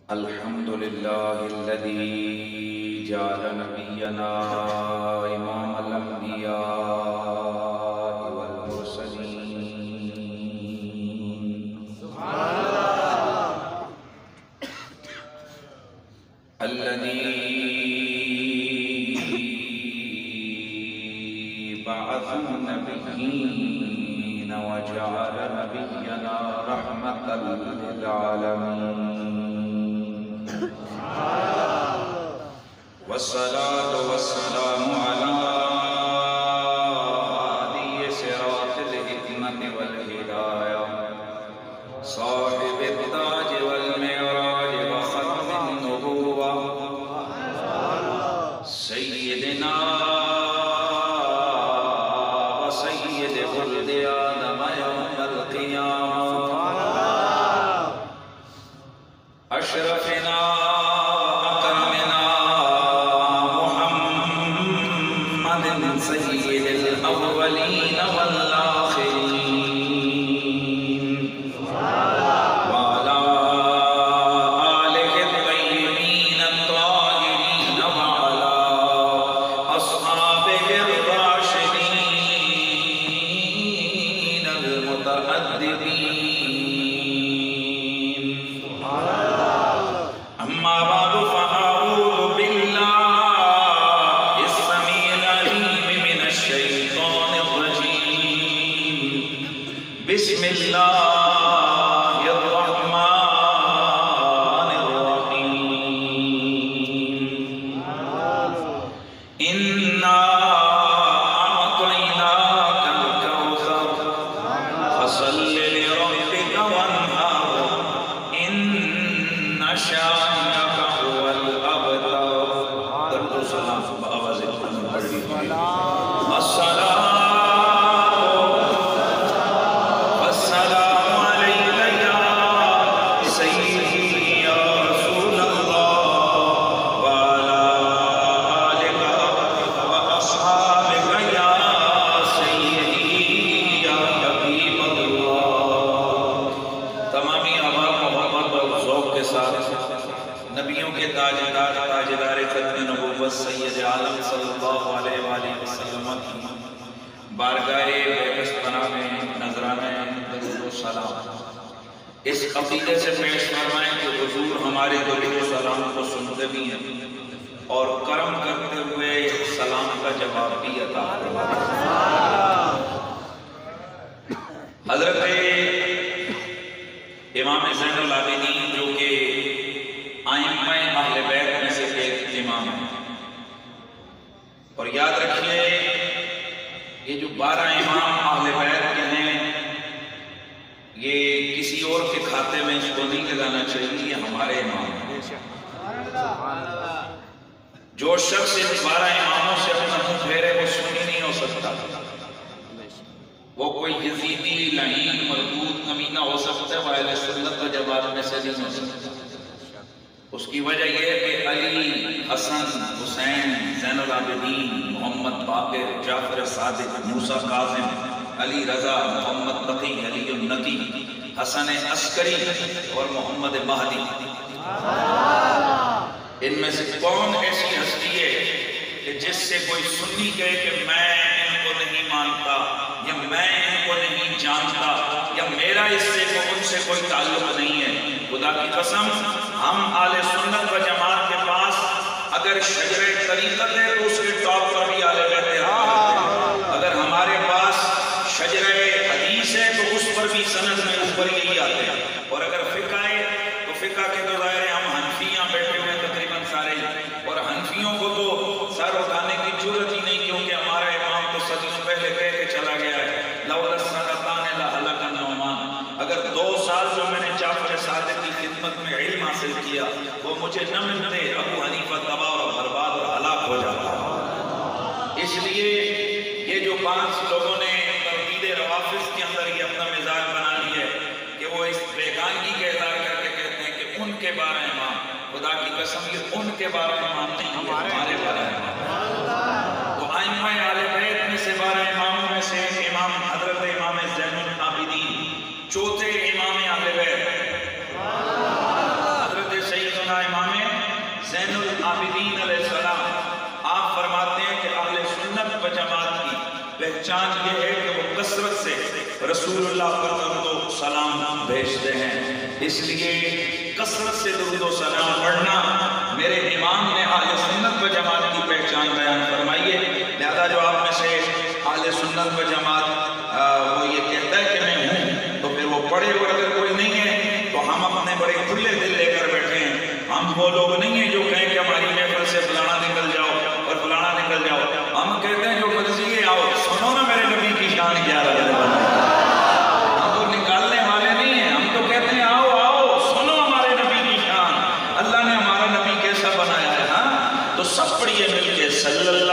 الحمد لله الذي جعل نبينا إمام الأنبياء والمرسلين الذي بعث النبيين وجعل نبينا رحمة للعالمين والصلاة والسلام على هادي صراط الحكمة والهداية صاحب التاج والمعراج وختم النبوة سيدنا وسيد ولد آدم يوم القيامة أشرفنا سيد الأولين والآخرين وعلى آله الطيبين الطاهرين وعلى أصحابه الراشدين المتأدبين أما بعد فأعوذ بالله بسم الله الرحمن الرحيم إنا أعطيناك الكوثر فصل لربك وانحر إن شانئك هو الأبتر درود و سلام بآواز بلند پڑھ لیجیے السلام نبیوں کے تاجدار ختم نبوت سید عالم صلی اللہ علیہ وآلہ وسلم کی بارگاہ بےکس پناہ میں نذرانے درود و سلام اس عقیدے سے پیش فرمائیں کہ حضور ہمارے درود و سلام کو سنتے بھی ہیں اور کرم کرتے ہوئے سلام کا جواب بھی عطا فرمائیں۔ حضرت امام زین العابدین جو کہ ائمہ اہل بیت میں سے ایک امام ہے، اور یاد رکھیے یہ جو 12 امام اہل بیت کے ہیں یہ کسی اور کے کھاتے میں اس کو نہیں لگانا چاہیے، یہ ہمارے امام ہیں۔ جو شخص ان 12 اماموں سے اپنا منہ پھیرے وہ سنی نہیں ہو سکتا، وہ کوئی یزیدی لعین مردود کمینہ ہو سکتا ہے، وہ اہل سنت و جماعت میں سے نہیں ہو سکتا۔ اس کی وجہ یہ ہے کہ علی، حسن، حسین، زین العابدین، محمد باقر، جعفر صادق، موسیٰ کاظم، علی رضا، محمد تقی، علی النقی، حسن عسکری اور محمد مہدی، ان میں سے کون ایسی ہستی ہے کہ جس سے کوئی سنی کہے کہ میں ان کو نہیں مانتا یا میں ان کو نہیں جانتا یا میرا اس سے ان سے کوئی تعلق نہیں ہے؟ خدا کی قسم ہم اہل سنت و جماعت کے پاس اگر شجرہ طریقت ہے تو اس کے ٹاپ پر بھی اہل بیت ہیں، اگر ہمارے پاس شجرہ حدیث ہے تو اس پر بھی سند میں اوپر یہی آتے ہیں، اور اگر فقہ ہے تو فقہ کے تو ظاہر ہم حنفیاں بیٹھے ہوئے تقریباً سارے، اور حنفیوں کو تو سر اٹھانے کی ضرورت ہی نہیں کیونکہ ہمارا امام تو صدیوں پہلے کہہ کے چلا گیا ہے لولا السنتان لہلک النعمان، اگر 2 سال جو میں نے جعفر صادق کی خدمت میں علم حاصل کیا وہ مجھے نہ ملتے ابو حنیفہ تباہ اور برباد اور ہلاک ہو جاتا۔ اس لیے یہ جو 5 لوگوں نے تردید روافظ کے اندر یہ اپنا مزاج بنا لی ہے کہ وہ اس بیگانگی کا اظہار کر کے کہتے ہیں کہ ان کے 12 امام، خدا کی قسم یہ ان کے 12 امام نہیں، ہمارے 12 امام۔ تو ائمہ اہل بیت میں سے 12 اماموں میں سے امام حضرت امام زین العابدین چوتھے امام اہل بیت حضرت سیدنا رسول اللہ پر کر دو سلام بھیجتے ہیں۔ اس لیے کثرت سے درود و سلام پڑھنا میرے امام نے اہل سنت و جماعت کی پہچان بیان فرمائی ہے۔ لہذا جو آپ میں سے اہل سنت و جماعت وہ یہ کہتا ہے کہ میں ہوں، تو پھر وہ پڑھے اور اگر کوئی نہیں ہے تو ہم اپنے بڑے کھلے دل لے کر بیٹھے ہیں۔ ہم وہ لوگ نہیں ہیں جو کہیں کہ ہماری محفل سے فلانا نکل جاؤ اور فلانا نکل جاؤ۔ ہم کہتے ہیں جو مرضی ہے آؤ، سنو نا میرے نبی کی شان کیا ہے۔ ہم تو نکالنے والے نہیں ہیں، ہم تو کہتے ہیں آؤ آؤ سنو ہمارے نبی کی شان، اللہ نے ہمارا نبی کیسا بنایا ہے۔ ہاں تو سب پڑھیے مل کے صلی اللہ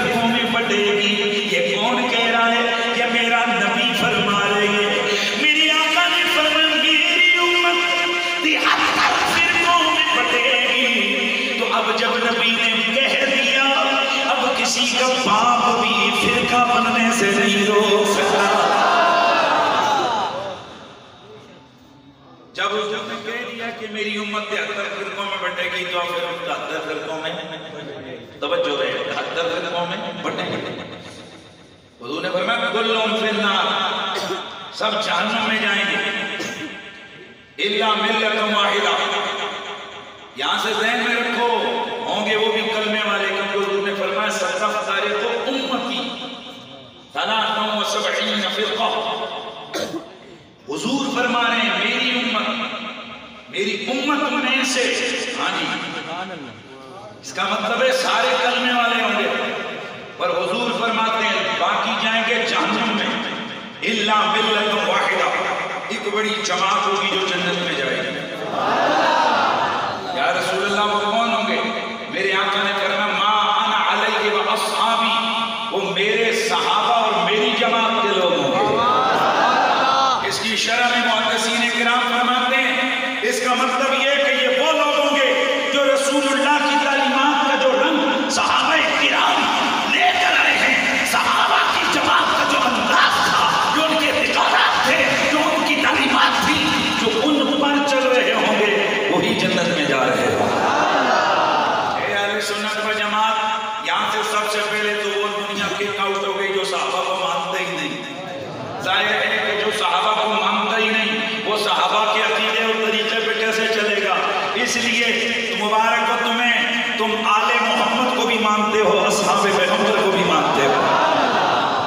فرقوں میں بٹے گی. یہ کون کہہ رہا ہے؟ یہ میرا نبی فرما رہے ہیں. میری آقا نے فرمایا میری امت 73 فرقوں میں بٹے گی. تو اب جب نبی نے کہہ دیا اب کسی کا باپ بھی فرقہ بننے سے نہیں روک سکتا. جب اس نے کہہ دیا کہ میری امت 73 فرقوں میں بٹے گی تو پھر 73 فرقوں میں توجہ رہے 73 فرقوں میں بٹے گی. حضور نے فرمایا کلہم فی النار، سب جہنم میں جائیں گے الا ملت واحدہ. یہاں سے ذہن میں رکھو ہوں گے وہ بھی کلمے والے، کیونکہ حضور نے فرمایا ستفترق امتی 73 فرقہ. حضور فرما رہے ہیں میری امت میں سے، ہاں جی اس کا مطلب ہے سارے کلمے والے ہوں گے، پر حضور فرماتے ہیں باقی جائیں گے جہنم میں الا ملت واحدہ، ایک بڑی جماعت ہوگی جو جنت میں جائے گی. یا رسول اللہ وہ کون ہوں گے؟ میرے آقا نے فرمایا ما انا علیہ و اصحابی، وہ میرے صحابہ اور میری جماعت کے لوگ ہوں گے. اس کی شرح میں محدثین کرام فرماتے ہیں اس کا مطلب یہ کہ یہ وہ لوگ ہوں گے جو رسول اللہ کی تعلیمات کا جو رنگ صحابہ کرام لے کر آئے ہیں، صحابہ کی جماعت کا جو انداز تھا، جو ان کے اعتقادات تھے، جو ان کی تعلیمات تھی، جو ان پر چل رہے ہوں گے وہی جنت میں جا رہے ہوں. اے اہل سنت و جماعت، یہاں سے سب سے پہلے تو وہ دنیا کک آؤٹ ہو گئی جو صحابہ کو مانتے ہی نہیں. ظاہر ہے کہ جو صحابہ کو مانتا ہی نہیں وہ صحابہ کے عقیدے اور طریقے پہ کیسے چلے گا. اس لیے مبارک ہو تمہیں، تم آل محمد کو بھی مانتے ہو، اصحاب پیغمبر کو بھی مانتے ہو.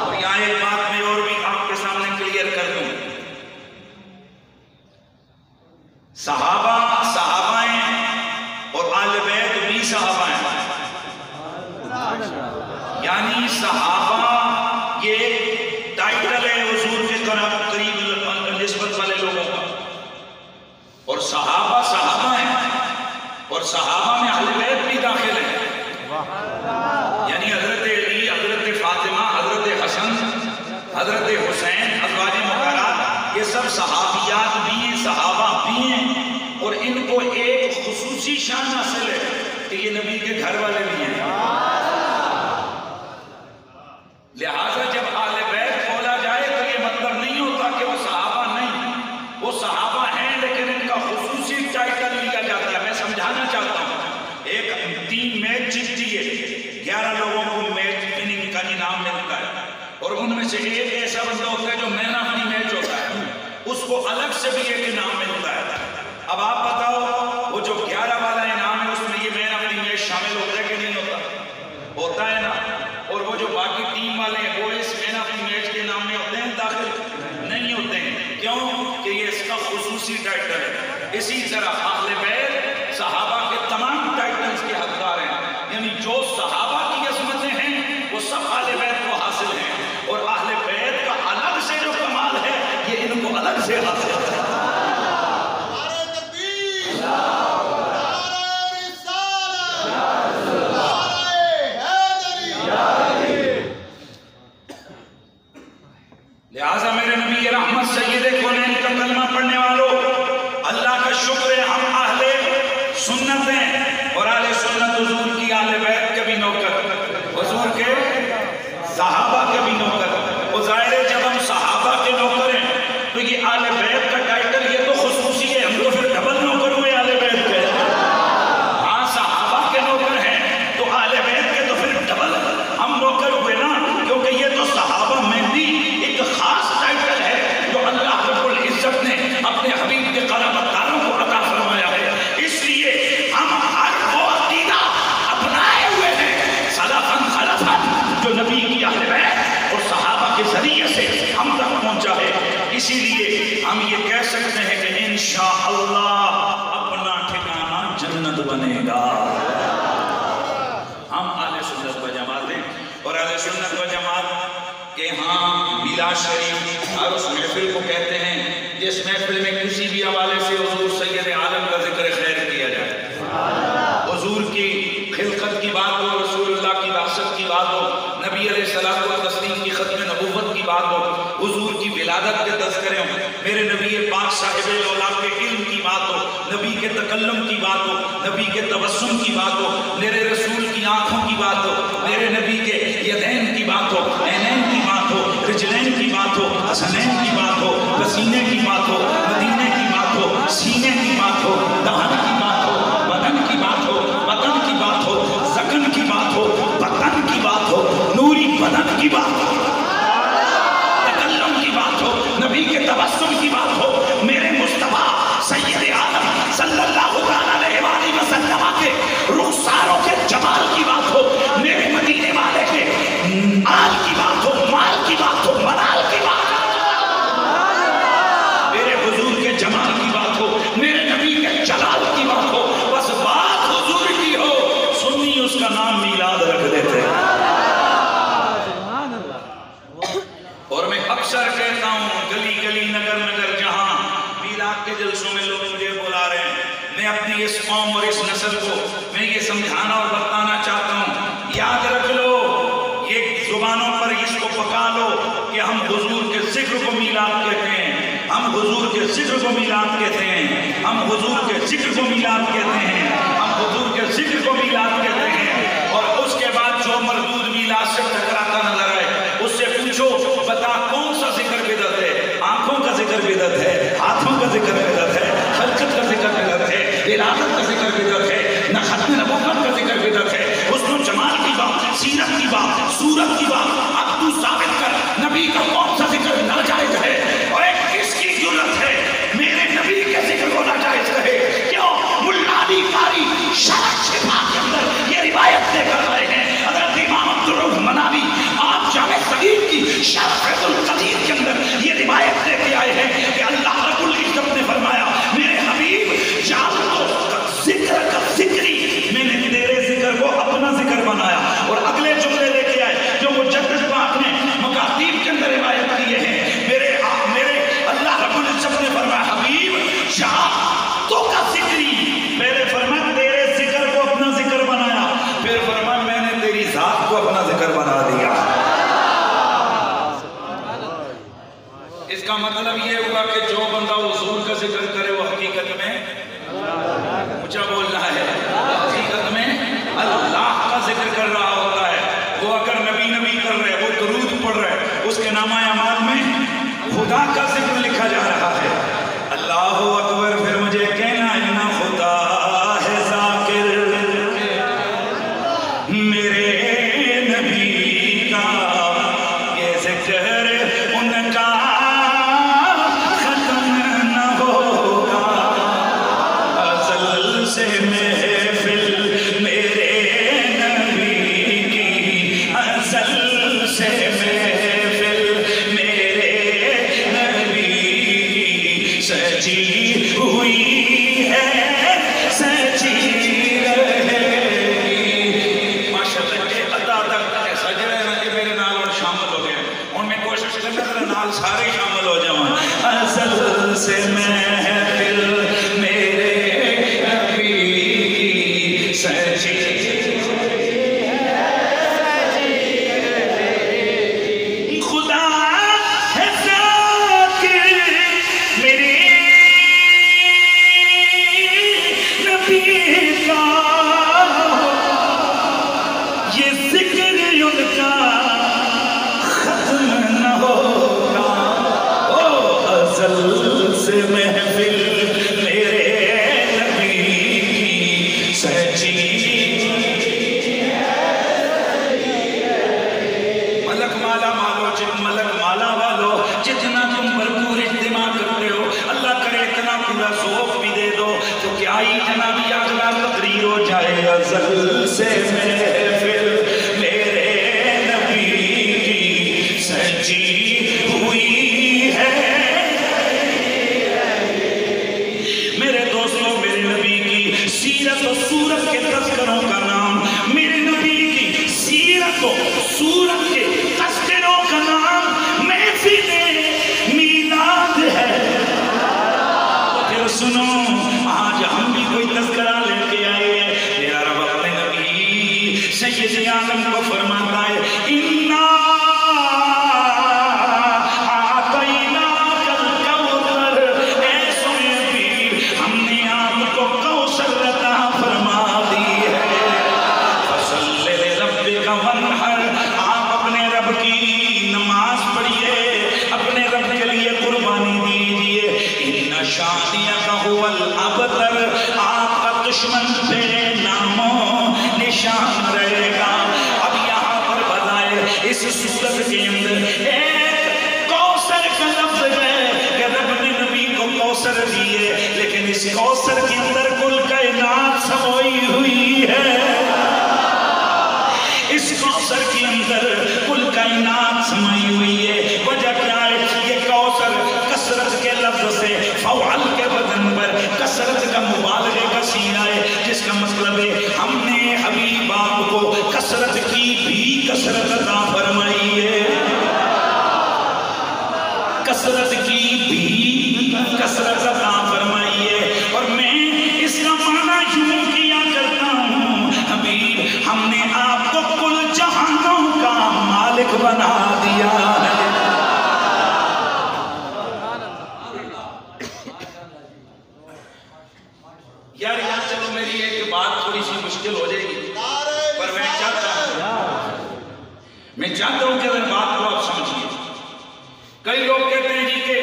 اور یہاں ایک بات میں اور بھی آپ کے سامنے کلیئر کر دوں، صحابہ ہیں اور آل بیت بھی صحابہ ہیں. یعنی صحابہ یہ ٹائٹل ہے حضور کے قریب نسبت والے لوگوں کا، اور صحابہ ہیں، اور صحابہ میں اہل بیت بھی داخل ہیں. یعنی حضرت علی، حضرت فاطمہ، حضرت حسن، حضرت حسین، ازواج مطہرات، یہ سب صحابیات بھی ہیں، صحابہ بھی ہیں. اور ان کو ایک خصوصی شان حاصل ہے کہ یہ نبی کے گھر والے بھی ہیں. لہٰذا جب آل بیت بولا جائے تو یہ مطلب نہیں ہوتا کہ وہ صحابہ نہیں، وہ صحابہ ہیں لیکن ان کا خصوصی ٹائٹل لیا جاتا ہے. میں سمجھانا چاہتا ہوں، ایک ٹیم میچ جیتتی ہے، 11 لوگوں کو میچ وننگ کا انعام ملتا ہے، اور ان میں سے ایک ایسا بندہ ہوتا ہے جو مین آف دی میچ ہوتا ہے، اس کو الگ سے بھی ایک انعام ملتا ہے. اب آپ بتاؤ وہ جو 11 والا انعام ہے اس میں یہ مین آف دی میچ شامل ہوتا ہے کہ نہیں ہوتا؟ ہوتا ہے نا. اور وہ جو باقی ٹیم والے ہیں وہ اس مین آف دی میچ کے نام میں ہوتے ہیں داخل نہیں ہوتے ہیں. کیوں کہ یہ اس کا خصوصی ٹائٹل ہے. اسی طرح اہل بیت صحابہ کے تمام ٹائٹلز کے حقدار ہیں. یعنی جو صحابہ کی عظمتیں ہیں وہ سب اہل بیت کو حاصل ہیں، اور اہل بیت کا الگ سے جو کمال ہے یہ ان کو الگ سے حاصل ہے. لہٰذا میرے نبی رحمت سید کونین کا کلمہ پڑھنے والوں، اللہ کا شکر ہے ہم اہل سنت ہیں، اور اہل سنت حضور کی اہل بیت کے بھی نوکر، حضور کے صحابہ کے بھی نوکر. وہ ظاہر ہے جب ہم صحابہ کے نوکر ہیں تو یہ اہل بیت کا ٹائٹل یہ تو خصوصی ہے، ہم تو پھر ڈبل نوکر ہوئے اہل بیت کے. ہاں صحابہ کے نوکر ہیں تو اہل بیت کے تو پھر ڈبل ہم نوکر ہوئے نا، کیونکہ یہ تو صحابہ میں بھی ایک خاص ٹائٹل ہے جو اللہ رب العزت نے اپنے حبیب کے قرابت داروں کو عطا فرمایا ہے. اس لیے ہم ہر وہ عقیدہ اپنائے ہوئے ہیں سلفاً خلفاً جو نبی کی اہل بیت اور صحابہ کے ذریعے سے ہم تک پہنچا ہے. اسی لیے ہم یہ کہہ سکتے ہیں کہ انشاءاللہ اپنا ٹھکانہ جنت بنے گا. ہم اہل سنت و جماعت ہیں، اور اہل سنت و جماعت کہ ہاں میلاد شریف اور اس محفل کو کہتے ہیں جس محفل میں کسی بھی حوالے سے حضور سید عالم کا ذکر خیر کیا جائے، حضور کی خلقت کی بات ہو، رسول اللہ کی بعثت کی بات ہو، نبی علیہ السلام و تسلیم کی ختم نبوت کی بات ہو، حضور کی ولادت کے تذکرے ہوں، میرے نبی پاک صاحب الاولاد کے علم کی بات ہو، نبی کے تکلم کی بات ہو، نبی کے تبسم کی بات ہو، میرے رسول کی آنکھوں کی بات ہو، میرے نبی کے یدین کی بات ہو، عینین کی بات ہو، رجلین کی بات ہو، حسنین کی بات ہو، پسینے کی بات ہو، مدینے کی بات ہو، سینے کی بات ہو، دہن کی بات ہو، بدن کی بات ہو، وطن کی بات ہو، زکن کی بات ہو، وطن کی بات ہو، نوری بدن کی بات ہو، تکلم کی بات ہو، نبی کے تبسم کی بات ہو، میرے مصطفیٰ سید عالم صلی اللہ علیہ وآلہ وسلم کے رخساروں کے جمال کی بات ہو، میرے مدینے والے کے آل کی بات ہو، مال کی بات ہو، منال کی بات ہو، میرے حضور کے جمال کی بات ہو، میرے نبی کے جلال کی بات ہو، بس بات حضور کی ہو، سنی اس کا نام میلاد رکھ دیتے ہیں۔ اور میں اکثر کہتا ہوں گلی گلی نگر نگر جہاں میلاد کے جلسوں میں لوگ مجھے بلا رہے ہیں، میں اپنی اس قوم اور اس نسل کو میں یہ سمجھانا اور بتانا چاہتا ہوں، یاد رکھ لو، یہ زبانوں پر اس کو پکا لو کہ ہم حضور کے ذکر کو میلاد کہتے ہیں، ہم حضور کے ذکر کو میلاد کہتے ہیں، ہم حضور کے ذکر کو میلاد کہتے ہیں، ہم حضور کے ذکر کو میلاد کہتے ہیں۔ اور اس کے بعد جو مردود میلاد سے ٹکراتا نظر آئے اس سے پوچھو بتا کون سا ذکر بدعت ہے؟ آنکھوں کا ذکر بدعت ہے، ہاتھوں کا ذکر بدعت ہے، خلقت کا ذکر بدعت ہے، ولادت کا ذکر بدعت ہے، نہ ختم نبوت کا ذکر بدعت ہے، حسن و جمال کی بات، سیرت کی بات، صورت کی بات، اب تو ثابت کر نبی کا کون سا ذکر ناجائز ہے؟ اور ایک کس کی ضرورت ہے میرے نبی کے ذکر کو ناجائز کہے؟ کیوں؟ ملا علی قاری شرح شفا کے اندر یہ روایت لے کر رہے ہیں، حضرت امام عبدالرؤف مناوی آپ جامع صغیر کی شرح فیض القدیر کے اندر یہ روایت لے کے آئے ہیں کہ اللہ رب العزت نے فرمایا میرے حبیب جعلتو ذکر کا ذکری، میں نے تیرے ذکر کو اپنا ذکر بنایا۔ اور اگلے جملے لے کے آئے جو مجدد پاک نے مکاتیب کے اندر روایت کیے ہیں، میرے اللہ رب العزت نے فرمایا حبیب جعلتو کا ذکری، میرے فرمایا تیرے ذکر کو اپنا ذکر بنایا، پھر فرمایا میں نے تیری ذات کو اپنا ذکر بنا دیا۔ اس کا مطلب یہ ہوا کہ جو بندہ حضور کا ذکر کرے وہ حقیقت میں اونچا بولنا ہے، حقیقت میں اللہ کا ذکر کر رہا ہوتا ہے۔ وہ اگر نبی نبی کر رہے وہ درود پڑھ رہے اس کے نامہ اعمال میں خدا کا ذکر لکھا جا رہا ہے۔ اللہ اکبر، پھر مجھے کہنا ہے نا خدا ہے ذاکر میرے نبی کا، یہ ذکر ان کا ختم نہ ہوگا، ازل سے محفل میرے نبی کی، ازل سے محفل میرے نبی کی سجی ہوئی ہے، سجی رہے گی۔ ماشاءاللہ یہ ادا تک سج رہے نا کہ میرے نال اور شامل ہو گئے، ان میں کوشش کرنا کہ نال سارے شامل ہو جاؤں۔ ازل سے محفل میرے نبی کی سجی خدا ہے ذاکر میرے نبی کا، یہ ذکر ان کا ختم نہ ہوگا، او ازل سے محفل میرے نبی کی سجی۔ ملک مالا والو جتنا تم بھرپور اجتماع کرتے ہو، اللہ کرے اتنا پورا ذوق بھی دے دو تو کیا ہی جنابی اگلا تقریر ہو جائے۔ ازل سے محفل میرے نبی کی سجی ہوئی ہے۔ میرے دوستوں، میرے نبی کی سیرت و صورت کے تذکروں کا نام، میرے نبی کی سیرت و صورت کے تذکروں کا نام محفل میلاد ہے۔ پھر سنو، آج ہم بھی کوئی تذکرہ لے کے آئے ہیں، میرا رب اپنے نبی اس صورت کے اندر ایک کوثر کا لفظ ہے کہ رب نے نبی کو کوثر دیے، لیکن اس کوثر کے اندر کل کائنات سموئی ہوئی ہے۔ اس کوثر کے اندر کل کائنات سمائی ہوئی ہے۔ وجہ کیا ہے؟ یہ کوثر کثرت کے لفظ سے فوعل کے وزن پر کثرت کا مبالغے کا سینہ ہے، جس کا مطلب ہے ہم نے حبیب آپ کو کثرت کی بھی کثرت عطا فرمائی ہے، کثرت کی بھی کثرت عطا فرمائی ہے۔ اور میں اس کا معنی یوں کیا کرتا ہوں، حبیب ہم نے آپ کو کل جہانوں کا مالک بنا دیا ہے۔ یار یہاں چلو میری ایک بات تھوڑی سی مشکل ہو جائے گی، پر میں چاہتا ہوں کہ اگر بات کو آپ سمجھیے۔ کئی لوگ کہتے ہیں جی کہ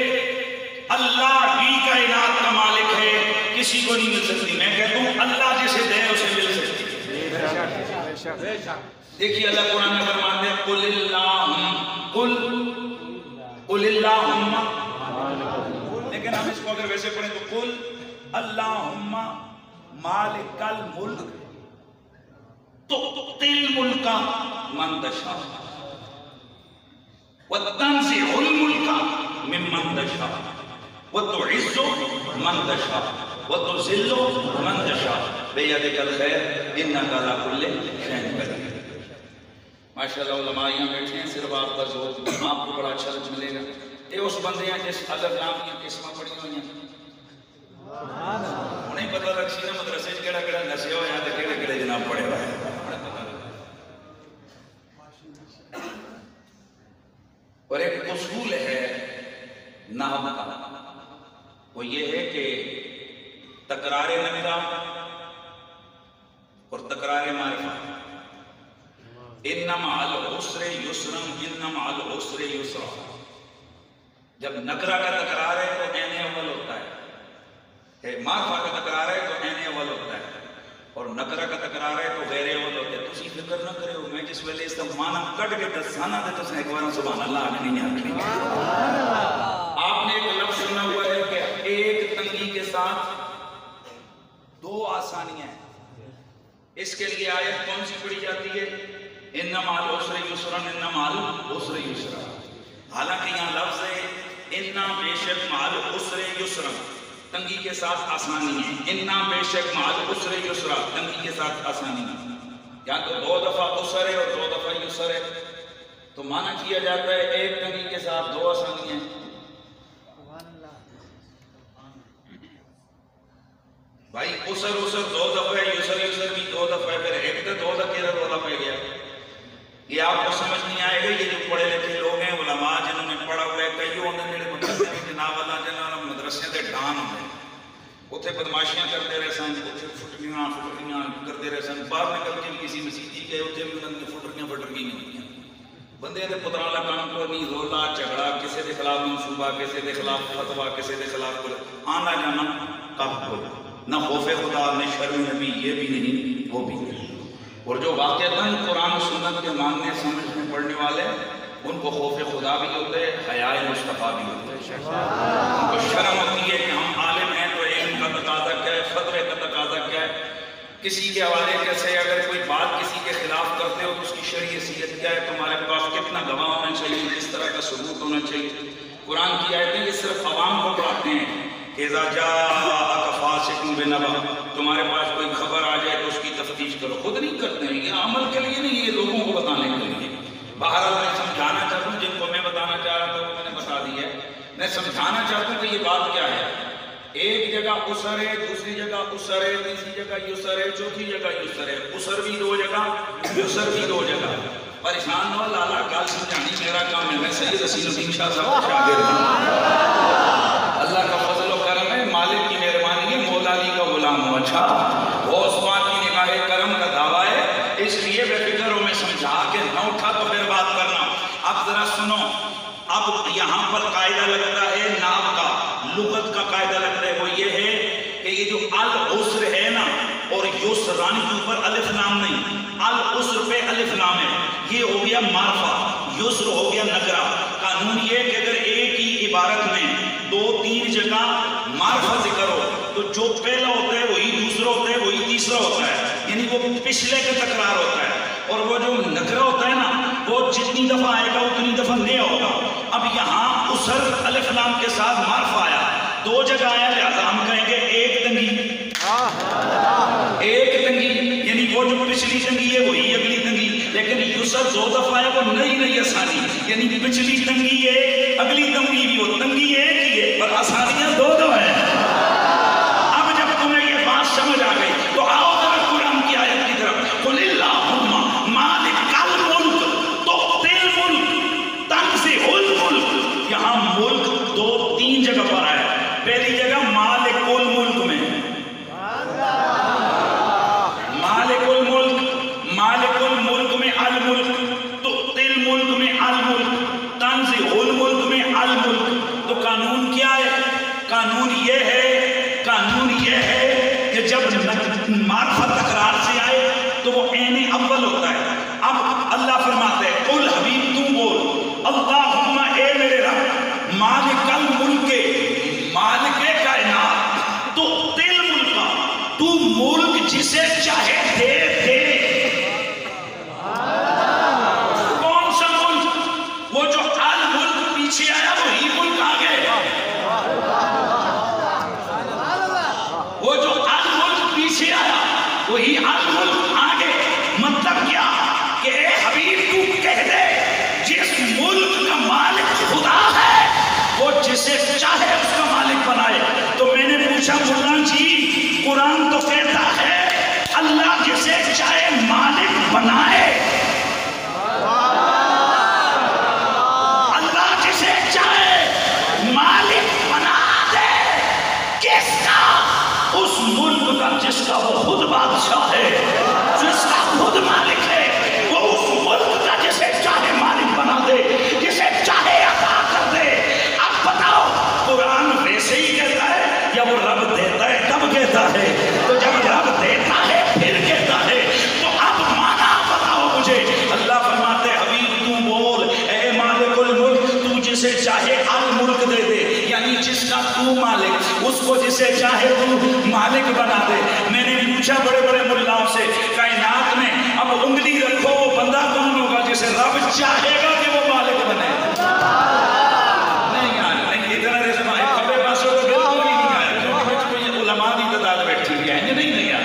اللہ ہی کائنات کا مالک ہے، کسی کو نہیں مل سکتی۔ میں کہتا ہوں اللہ جسے دے اسے مل سکتی۔ دیکھیے اللہ قرآن میں فرماتے ہیں قل اللہم، لیکن ہم اس کو اگر ویسے پڑھیں تو قل اللہم مالک الملک تؤتی الملک من تشاء وتنزع الملک ممن تشاء وتعز من تشاء وتذل من تشاء بیدک الخیر انک علی کل شیء قدیر۔ ماشاءاللہ علماء یہاں بیٹھے ہیں، صرف آپ کا ذوق آپ کو بڑا اچھا ملے گا۔ یہ اس بندے ہیں جس الف لام کی قسمیں پڑھی ہوئی ہیں، انہیں پتہ لگ سی نا مدرسے کیڑا کیڑا نسے ہو یہاں کیڑے کیڑے جناب پڑھے ہوئے ہیں۔ اور ایک اصول ہے نحو کا، وہ یہ ہے کہ تکرار نکرہ اور تکرار معرفہ، ان مع العسر یسرا ان مع العسر یسرا۔ جب نکرہ کا تکرار ہے تو عین اول ہوتا ہے، معرفہ کا تکرار ہے تو عین اول ہوتا ہے، اور نکرہ کا تکرار ہے تو غیر اول ہوتا ہے۔ تسی فکر نہ کرے ہو، میں جس ویلے اس کا معنی کٹ کے دسانا دے تو ایک بار سبحان اللہ آگے نہیں آگے۔ آپ نے ایک لفظ سنا ہوا ہے کہ ایک تنگی کے ساتھ دو آسانیاں ہیں۔ اس کے لیے آیت کون سی پڑھی جاتی ہے؟ ان مع العسر یسرا ان مع العسر یسرا۔ حالانکہ یہاں لفظ ہے ان بے شک مع العسر یسرا، تنگی کے ساتھ آسانی ہے۔ انا بے شک مع العسر یسرا، تنگی کے ساتھ آسانی ہے۔ یہاں تو دو دفعہ عسر ہے اور دو دفعہ یسر ہے، تو معنی کیا جاتا ہے ایک تنگی کے ساتھ دو آسانی ہیں۔ بھائی عسر دو دفعہ ہے، یسر بھی دو دفعہ ہے، پھر ایک تو دو دفعہ رولا پہ گیا۔ یہ آپ کو سمجھ نہیں آئے گا۔ یہ جو پڑھے لکھے لوگ ہیں، علماء جنہوں نے پڑھا ہوا ہے، کئی انہوں نے مدرسے میں جناب اللہ جنہوں نے مدرسے دے ڈان ہوئے، اتنے بدماشیاں کرتے رہے سن، اتنے فٹریاں کرتے رہے سن، باہر نکل کے کسی مسیحی گئے، اتنے بھی انہوں نے فٹریاں ہوئی ہیں۔ بندے دے پتران کا کام کو نہیں، رولا جھگڑا، کسی دے خلاف منصوبہ، کسی دے خلاف فتویٰ، کسی دے خلاف آنا جانا کب کو، نہ خوف خدا نہ شرم نبی، یہ بھی نہیں وہ بھی نہیں۔ اور جو واقعتاً قرآن و سنت کے ماننے سمجھنے پڑھنے والے، ان کو خوف خدا بھی ہوتے ہیں، حیاء مصطفیٰ بھی ہوتے ہیں۔ ان کو شرم ہوتی ہے کہ ہم عالم ہیں تو علم کا تقاضا کیا ہے، فتوے کا تقاضا کیا ہے، کسی کے حوالے کیسے اگر کوئی بات کسی کے خلاف کرتے ہو تو اس کی شرعی حیثیت کیا ہے، تمہارے پاس کتنا گواہ ہونا چاہیے، کس طرح کا ثبوت ہونا چاہیے۔ قرآن کی آیتیں یہ صرف عوام کو پڑھاتے ہیں کہ اذا جاءک فاسق بنبأ، تمہارے پاس کوئی خبر آ جائے تو اس کی تفتیش کرو۔ خود نہیں کرتے ہیں، یہ عمل کے لیے نہیں، یہ لوگوں کو بتانے کے لیے۔ بہرحال میں سمجھانا چاہتا ہوں، جن کو میں بتانا چاہ رہا تھا وہ میں نے بتا دی ہے۔ میں سمجھانا چاہتا ہوں کہ یہ بات کیا ہے۔ ایک جگہ عسر ہے، دوسری جگہ عسر ہے، تیسری جگہ یسر ہے، چوتھی جگہ یسر ہے، عسر بھی دو جگہ، یسر بھی دو جگہ۔ پریشان ہو لالا، گل سمجھانی میرا کام ہے، میں سید رسول الدین شاہ صاحب کا شاگرد ہوں۔ اللہ کا فضل و کرم ہے، مالک کی مہربانی ہے، مولا علی کا غلام ہوں۔ اچھا غوث پاک کی نگاہ کرم کا دعویٰ ہے، اس لیے بے فکر ہو، میں سمجھا کے نہ اٹھا تو پھر بات کرنا۔ اب ذرا سنو، اب یہاں پر قاعدہ لگتا ہے نام کا، لغت کا قاعدہ لگتا ہے، وہ یہ ہے کہ یہ جو العسر ہے نا، اور یسران کے اوپر الف لام نہیں، العسر پہ الف لام ہے، یہ ہو گیا معرفہ۔ یسر ہو گیا نکرہ. قانون یہ کہ اگر ایک ہی عبارت میں 2-3 جگہ معرفہ ذکر ہو تو جو پہلا ہوتا ہے وہی دوسرا ہوتا ہے وہی تیسرا ہوتا ہے، یعنی وہ پچھلے کا تکرار ہوتا ہے. اور وہ جو نکرہ ہوتا ہے نا وہ جتنی دفعہ آئے گا اتنی دفعہ نیا ہوگا. اب یہاں اسر الف لام کے ساتھ معرفہ آیا، 2 جگہ آیا، لہذا ہم کہیں گے ایک تنگی. ایک تنگی یعنی وہ جو پچھلی تنگی ہے وہی اگلی تنگی. لیکن یسر 2 دفعہ ہے وہ نئی آسانی، یعنی پچھلی تنگی ہے اگلی تنگی بھی، وہ تنگی ایک ہی ہے پر آسانیاں 2 ہیں. اب جب تمہیں یہ بات سمجھ آ گئی تو آؤ ذرا قرآن کی آیت کی طرف. قل اللہم مالک الملک تؤتی الملک تنزع الملک. یہاں ملک 2-3 جگہ پر آیا. پہلی جگہ مالک الملک میں، مالک الملک میں الملک، تؤتی الملک میں الملک، تنزع الملک میں الملک. تو قانون کیا ہے؟ قانون یہ ہے کہ جب معرفہ تکرار سے آئے تو وہ عین اول ہوتا ہے. اب اللہ فرماتے ہیں قل حبیب تو بول اللہم اے میرے رب مالک الملک، مالک کائنات، تؤتی الملک، تو ملک جسے چاہے دے دے. کون سا ملک؟ وہ جو الملک پیچھے آیا وہی ملک آگے. وہ جو الملک پیچھے آیا وہی الملک آگے. مطلب کیا کہ اے حبیب تو کہہ دے جس ملک کا مالک خدا ہے وہ جسے چاہے اس کا مالک بنائے. تو میں نے پوچھا مولانا جی قرآن تو کہتا ہے اللہ جسے چاہے مالک بنائے، اللہ جسے چاہے مالک بنا دے. کس کا؟ اس ملک کا جس کا وہ خود بادشاہ ہے، جس کا خود مالک ہے. وہ اس ملک کا جسے چاہے مالک بنا دے، جسے چاہے عطا کر دے. اب بتاؤ قرآن ویسے ہی کہتا ہے یا وہ رب دیتا ہے تب کہتا ہے؟ تو جب رب دیتا ہے پھر کہتا ہے تو اب مانا بتاؤ مجھے. اللہ فرماتے حبیب تو بول اے مالک الملک، تو جسے چاہے الملک دے دے، یعنی جس کا تو مالک اس کو جسے چاہے تو مالک بنا دے. میں نے پوچھا بڑے بڑے ملاؤں سے کائنات میں اب انگلی رکھو وہ بندہ کون ہوگا جسے رب چاہے گا کہ وہ مالک بنے؟ نہیں آیا. نہیں ادھر رسمائے کبے پاسوں تو بالکل ہی نہیں آیا کیونکہ کوئی علماء کی تعداد بیٹھی ہوئی ہے. نہیں آیا.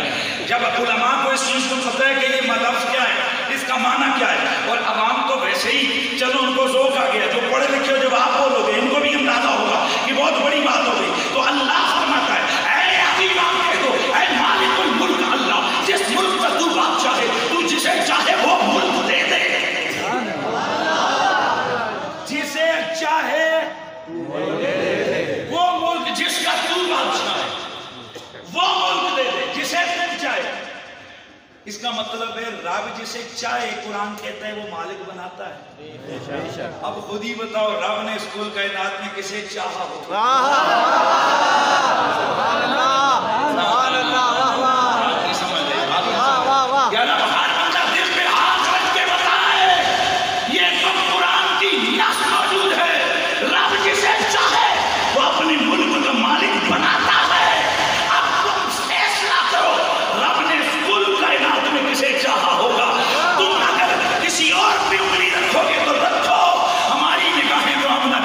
جب علماء کو اس چیز کو پتہ ہے کہ یہ لفظ کیا ہے، اس کا معنی کیا ہے، اور عوام تو ویسے ہی چلو ان کو ذوق آ گیا، جو پڑھے لکھے ہو جب آپ بولو گے ان کو بھی اندازہ ہوگا کہ بہت بڑی بات ہو گئی. تو اللہ فرماتا ہے اے حبیب آپ کہہ دو اے مالک الملک اللہ، جس ملک کا تو بادشاہ ہے تو جسے چاہے وہ ملک دے دے. جسے چاہے وہ ملک، جس کا تو بادشاہ ہے وہ ملک دے دے جسے تم چاہے. اس کا مطلب ہے رب جسے چاہے قرآن کہتا ہے وہ مالک بناتا ہے. اب خود ہی بتاؤ رب نے اس کل کائنات میں کسے چاہا ہو؟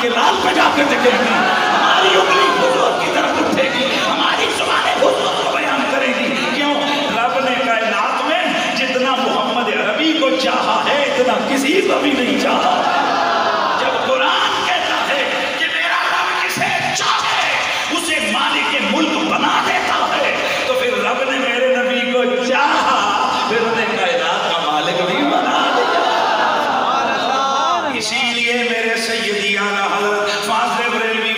لال پہ جا کے دیکھیں گی، ہماری انگلی حضور کی طرف اٹھے گی، ہماری زبانیں حضور کو بیان کرے گی. کیوں؟ رب نے کائنات میں جتنا محمد عربی کو چاہا ہے اتنا کسی کو بھی نہیں چاہا. جب قرآن کہتا ہے کہ میرا رب جسے چاہے اسے مالک ملک بنا دیتا ہے، تو پھر رب نے میرے نبی کو چاہا پھر انہیں کائنات کا مالک بھی بنا دیا. اسی لیے میرے سیدی اعلیٰ حضرت فاضل بریلوی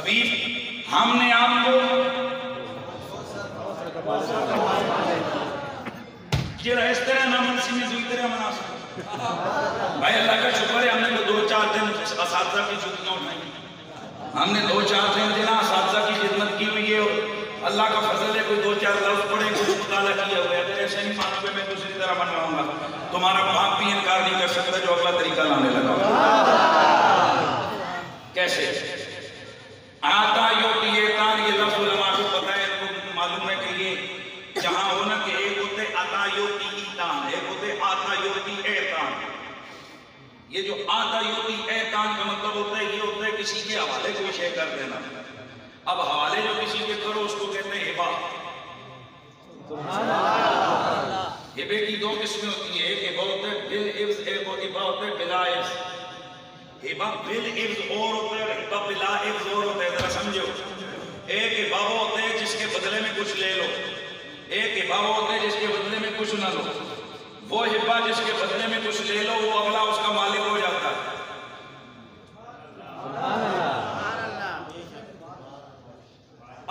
حبیب ہم نے آپ کو جڑا اس طرح نہ منسی میں دوئی طرح منا سکتا. بھائی اللہ کا شکر ہے ہم نے 2-4 دن اساتذہ کی چھٹیاں اٹھائی. ہم نے 2-4 دن جنا اساتذہ کی خدمت کی ہوئی ہے اور اللہ کا فضل ہے کوئی 2-4 لفظ پڑھے کچھ مطالعہ کیا ہوا ہے. اگر ایسے نہیں مانو گے میں دوسری طرح بنواؤں گا. تمہارا باپ بھی انکار نہیں کر سکتا جو اگلا طریقہ لانے لگا. کیسے آتا یوتی ایتان یہ لفظ علماء کو پتہ ہے ان کو معلوم ہے کہ یہ جہاں ہونا کہ ایک ہوتے آتا یوتی ایتان ایک ہوتے آتا یوتی ایتان. یہ جو آتا یوتی ایتان کا مطلب ہوتا ہے یہ ہوتا ہے کسی کے حوالے کوئی شے کر دینا. اب حوالے جو کسی کے کرو اس کو کہتے ہیں ہبا. ہبے کی 2 قسمیں ہوتی ہیں. ایک ہبا ہوتا ہے بالعوض ایک ہبا ہوتا ہے بلا عوض. ہبا بالعوض اور ہوتا ہے ہبا بلا عوض اور ہوتا ہے. ذرا سمجھو ایک ہبا ہوتا ہے جس کے بدلے میں کچھ لے لو. ایک ہبا ہوتا ہے جس کے بدلے میں کچھ نہ لو. وہ ہبا جس کے بدلے میں کچھ لے لو وہ اگلا اس کا مالک ہو جاتا ہے.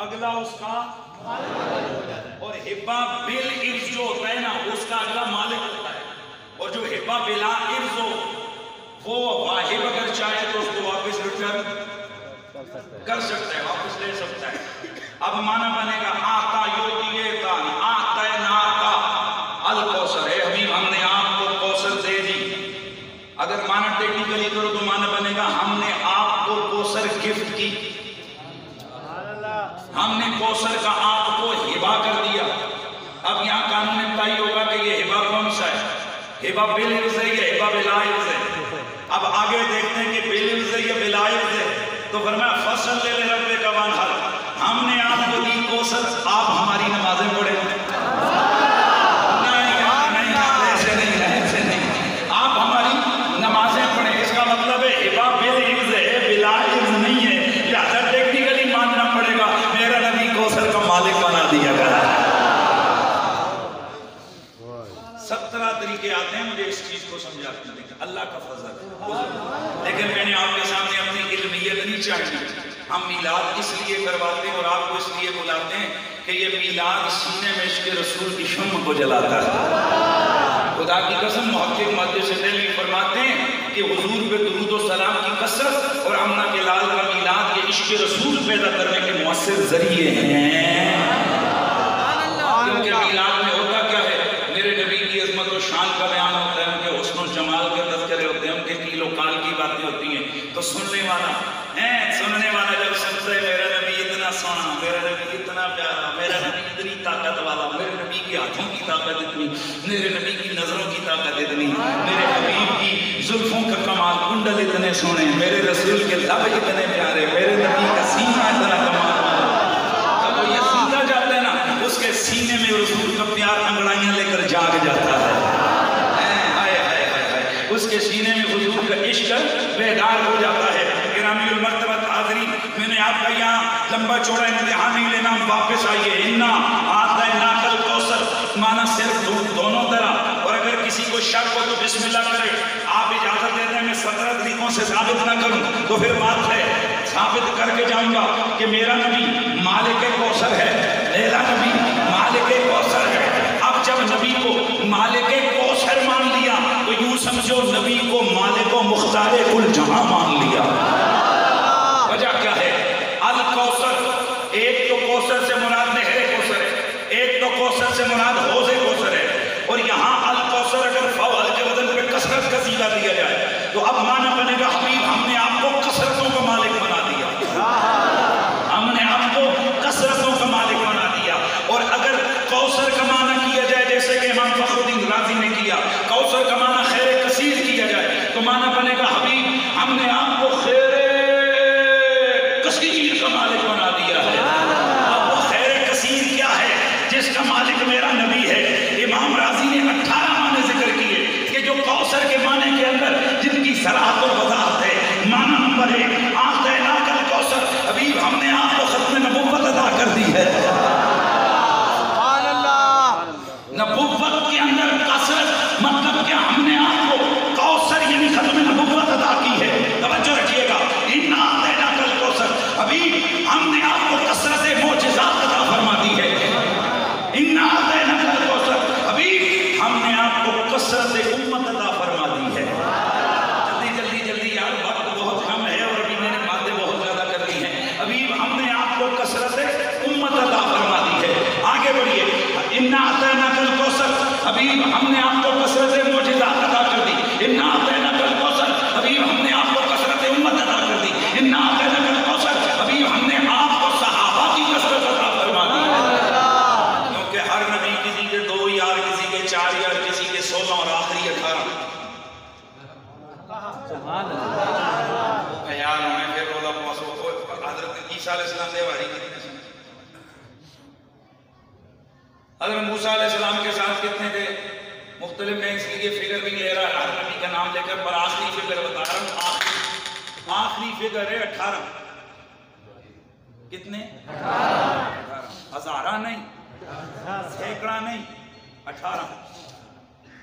اگلا اس کا اور ہبا بالعوض جو ہوتا ہے نا اس کا اگلا مالک ہوتا ہے. اور جو ہبا بلا عوض ہو وہ واہب اگر چاہے تو اس کو واپس ریٹرن کر سکتا ہے واپس لے سکتا ہے. اب معنی بنے گا آتا یوتی ایتان آتا ناتا الکوثر. اے حبیب ہم نے آپ کو کوثر دے دی. اگر معنی ٹیکنیکلی کرو تو معنی بنے گا ہم نے آپ کو کوثر گفٹ کی. ہم نے کوثر کا آپ کو ہبا کر دیا. اب یہاں قانون انتہائی ہوگا کہ یہ ہبا کون سا ہے. ہبا بالعوض ہے یا ہبا بلا عوض ہے. اب آگے دیکھتے ہیں کہ بالعوض ہے یا بلا عوض ہے. تو فرمایا فصل لے لے رب کا وانحر. ہم نے آپ کو دی کوثر آپ ہماری نمازیں پڑھیں. ایسے نہیں آپ ہماری نمازیں پڑھیں. اس کا مطلب ہے ہبا بالعوض ہے بلا عوض نہیں ہے. لہذا ٹیکنیکلی ماننا پڑے گا میرا نبی کوثر کا مالک بنا دیا گیا. 17 طریقے آتے ہیں مجھے اس چیز کو سمجھاتے ہیں اللہ کا فضل. لیکن میں نے آپ کے سامنے اپنی علمیت نہیں چاہیے. ہم میلاد اس لیے کرواتے ہیں اور آپ کو اس لیے بلاتے ہیں کہ یہ میلاد سینے میں عشق رسول کی شمع کو جلاتا ہے. خدا کی قسم محقق محدث دہلوی فرماتے ہیں کہ حضور پہ درود و سلام کی کثرت اور آمنہ کے لال کا میلاد یہ عشق رسول پیدا کرنے کے مؤثر ذریعے ہیں. کیونکہ میلاد میں ہوتا کیا ہے میرے نبی کی عظمت و شان کا بیان ہوتا ہے. ان کے حسن و جمال کے تذکرے ہوتے ہیں. ان کے قیل و قال کی باتیں ہوتی ہیں. تو سننے والا جب سنتا ہے میرا نبی اتنا سونا میرا نبی اتنا پیارا میرا نبی اتنی طاقت والا میرے نبی کے ہاتھوں کی طاقت اتنی میرے نبی کی نظروں کی طاقت اتنی میرے حبیب کی زلفوں کا کمال کنڈل اتنے سونے میرے رسول کے لب اتنے پیارے میرے نبی کا سینہ اتنا کمال والا. جب وہ یہ سنتا جاتا ہے نا اس کے سینے میں رسول کا پیار انگڑائیاں لے کر جاگ جاتا ہے. اس کے سینے میں حضور کا عشق بیدار ہو جاتا ہے. گرامی المرتبہ حاضرین میں نے آپ کا یہاں لمبا چوڑا امتحان نہیں لینا. واپس آئیے. انا اعطیناک الکوثر معنی صرف دونوں طرح. اور اگر کسی کو شک ہو تو بسم اللہ کرے. آپ اجازت دیتے ہیں میں 17 طریقوں سے ثابت نہ کروں تو پھر بات ہے ثابت کر کے جاؤں گا کہ میرا نبی مالک کوثر ہے. میرا نبی مالک کوثر ہے. اب جب نبی کو مالک کوثر مان لیا تو یوں سمجھو نبی کو مالک و مختار کل جہاں مان لیا. وجہ کیا ہے الکوثر ایک تو کوثر سے مراد نہر کوثر ہے ایک تو کوثر سے مراد حوض کوثر ہے. اور یہاں الکوثر اگر فعل کے وزن پہ کثرت کا صیغہ دیا جائے تو اب معنی بنے گا حبیب ہم نے آپ کو کثرتوں کا مالک بنا دیا. ہم نے آپ کو کثرتوں کا مالک بنا دیا. اور اگر کوثر کا معنی کیا جائے جیسے کہ امام فخر الدین رازی نے کیا کوثر کا معنی خیر کثیر کیا جائے تو معنی بنے گا حبیب ہم نے آپ کو خیر کثیر کا مالک بنا دیا ہے. اب وہ خیر کثیر کیا ہے جس کا مالک میرا نبی ہے. امام رازی نے 18 معنی ذکر کیے کہ جو کوثر کے معنی کے اندر جن کی صراحت اور وضاحت ہے. معنی نمبر 1 اعطیناک الکوثر حبیب ہم نے آپ کو ختم نبوت عطا کر دی ہے. نبوت کے اندر کثرت مطلب کہ ہم نے آپ کو کوثر یعنی ختم نبوت عطا کی ہے. توجہ رکھیے گا. انا اعطیناک الکوثر حبیب ہم نے آپ کو کثرت معجزات عطا فرما دی ہے. انا اعطیناک الکوثر حبیب ہم نے آپ کو کثرت امت عطا فرما دی ہے. جلدی یار وقت بہت کم ہے اور ابھی میں نے باتیں بہت زیادہ کر دی ہیں. حبیب ہم نے آپ کو کثرت امت عطا فرما دی ہے. آگے بڑھیے. انا اعطیناک الکوثر حبیب ہم نے آپ کو کثرت معجزات عطا کر دی. انا اعطیناک الکوثر حبیب ہم نے آپ کو کثرت امت عطا کر دی. انا اعطیناک الکوثر حبیب ہم نے آپ کو صحابہ کی کثرت عطا فرما دی. کیونکہ ہر نبی کسی کے 2 یار، کسی کے 4 یار، کسی کے 16 اور آخری 18. سبحان اللہ. یار ہمیں پھر رولا پاسو حضرت عیسیٰ علیہ السلام دے واری کتنے سن. حضرت موسیٰ علیہ السلام کے ساتھ کتنے تھے مختلف. میں اس لیے فگر بھی لے رہا ہے ہر نبی کا نام لے کر، پر آخری فگر بتا رہا ہوں. آخری فگر ہے 18. کتنے؟ 18. ہزارہ نہیں، سینکڑا نہیں، 18.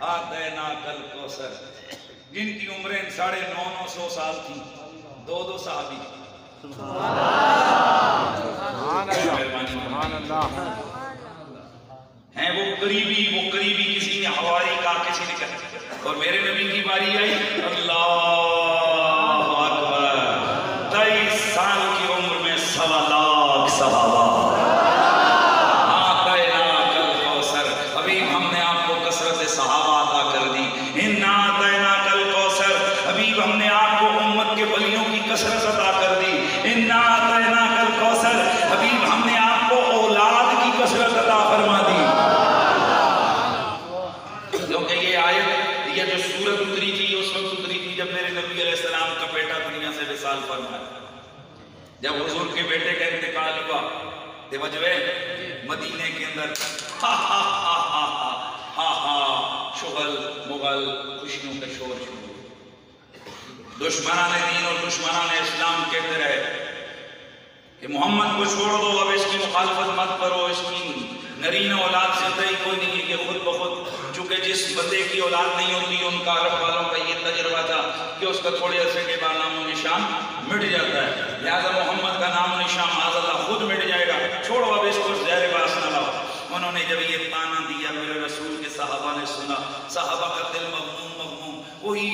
اعطیناک الکوثر جن کی عمریں 950 سال تھیں، 2 صحابی. سبحان اللہ. ہیں وہ قریبی کسی نے حواری کہا، کسی نے کہا. اور میرے نبی کی باری آئی. اللہ اکبر. 23 سال کی عمر میں 1.25 لاکھ صحابہ. اعطیناک الکوثر حبیب ہم نے آپ کو کثرت صحابہ عطا کر دی. انا اعطیناک الکوثر حبیب ہم نے آپ کو امت کے ولیوں کی کثرت عطا کر دی. انا اعطیناک الکوثر حبیب ہم نے آپ کو اولاد کی کثرت عطا فرما دی. یہ جو سورت اتری تھی اس وقت اتری تھی جب میرے نبی علیہ السلام کا بیٹا دنیا سے وصال فرمایا. جب حضور کے بیٹے کا انتقال ہوا تو وجوہ مدینے کے اندر شغل مغل خوشیوں کا شور شروع. دشمنان دین اور دشمنان اسلام کہتے رہے کہ محمد کو چھوڑ دو، اب اس کی مخالفت مت کرو، اس کی نرین اولاد سے طے کوئی نہیں ہے. کہ خود بخود چونکہ جس بندے کی اولاد نہیں ہوتی ان کا عرب والوں کا یہ تجربہ تھا کہ اس کا تھوڑے عرصے کے بعد نام و نشان مٹ جاتا ہے. لہذا محمد کا نام و نشان معاذ اللہ خود مٹ جائے گا، چھوڑو اب اس کو زہر باس نہ لاؤ. انہوں نے جب یہ تانا دیا میرے رسول کے صحابہ نے سنا. صحابہ کا دل مغموم وہی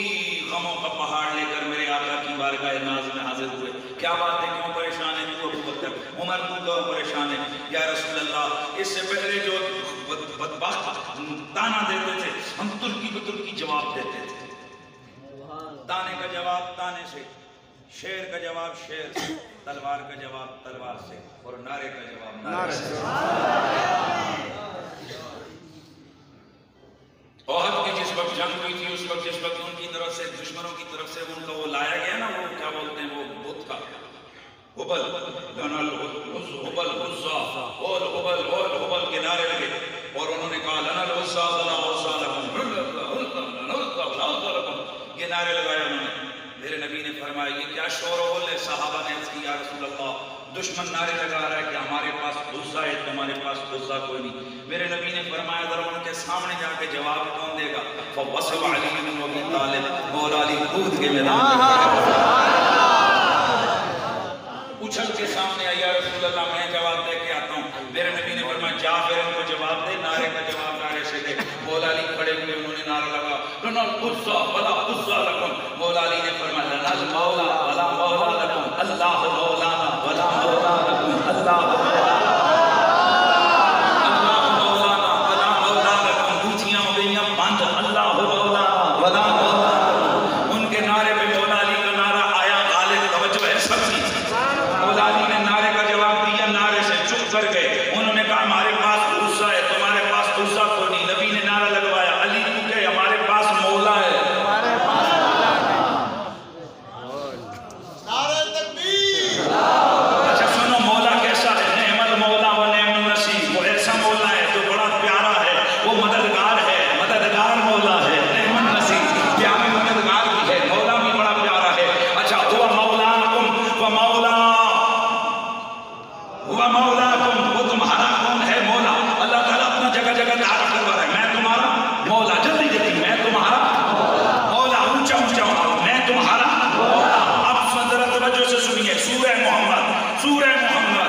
غموں کا پہاڑ لے کر میرے آقا کی بارگاہ ناز میں حاضر ہوئے. کیا بات ہے، کیوں پریشان ہے تو ابو بکر؟ عمر تو کیوں پریشان ہے؟ یا رسول اللہ اس سے پہلے جو بدبخت تانا دیتے تھے ہم ترکی کو ترکی جواب دیتے تھے. تانے کا جواب تانے سے، شیر کا جواب شیر سے، تلوار کا جواب تلوار سے، اور نعرے کا جواب نعرے سے. احد کی جس وقت جنگ ہوئی تھی اس وقت جس وقت ان کی طرف سے دشمنوں کی طرف سے ان کا وہ لایا گیا نا، وہ کیا بولتے ہیں وہ بت کا حبل، حبل حزا اور حبل کے نعرے لگے اور انہوں نے کہا لنا العزا ولا عزا لکم، یہ نعرے لگایا انہوں نے. میرے نبی نے فرمایا یہ کیا شور و غل ہے؟ صحابہ نے عرض کی یا رسول اللہ دشمن نعرے لگا رہا ہے کہ ہمارے پاس عزا ہے، تمہارے پاس عزا کوئی نہیں. میرے نبی نے فرمایا ذرا ان کے سامنے جا کے جواب کون دے گا؟ فوصل علی بن ابی طالب، مولا علی کود کے میدان میں اچھل کے سامنے آیا رسول اللہ میں جواب دے کے آتا ہوں. میرے نبی نے فرمایا جا پھر ان کو جواب دے، نعرے کا جواب نعرے سے دے. مولا علی کھڑے ہوئے انہوں نے نعرہ لگا لنا العزا ولا عزا لکم. مولا علی نے فرمایا لنا المولا ولا مولا لکم، اللہ مولانا ولا مولا لکم، اللہ مولانا ولا مولا لکم. دوچیاں ہو گئیاں بند، اللہ مولانا ولا مولا لکم. ان کے نعرے پہ مولا علی کا نعرہ آیا غالب. توجہ ہے سب کی. مولا علی نے نعرے کا جواب دیا، نعرے سے چپ کر گئے. انہوں نے کہا ہمارے پاس عزا ہے، تمہارے پاس عزا کو نہیں. نبی نے نعرہ لگوایا علی تو کہ ہمارے پاس مولا ہے. اچھا سنو مولا کیسا ہے؟ نعم المولا و نعم النصیر. وہ ایسا مولا ہے جو بڑا پیارا ہے، وہ مددگار ہے، مددگار مولا ہے. نعم النصیر پیارے مددگار بھی ہے، مولا بھی بڑا پیارا ہے. اچھا ہوا مولاکم و مولا، ہوا مولاکم، وہ تمہارا کون ہے؟ مولا. اللہ تعالیٰ اپنا جگہ جگہ تعارف کروا رہا ہے، میں تمہارا مولا. جلدی جلدی میں تمہارا مولا. اونچا اونچا میں تمہارا مولا. اب ذرا توجہ سے سنیے سورہ محمد، سورہ محمد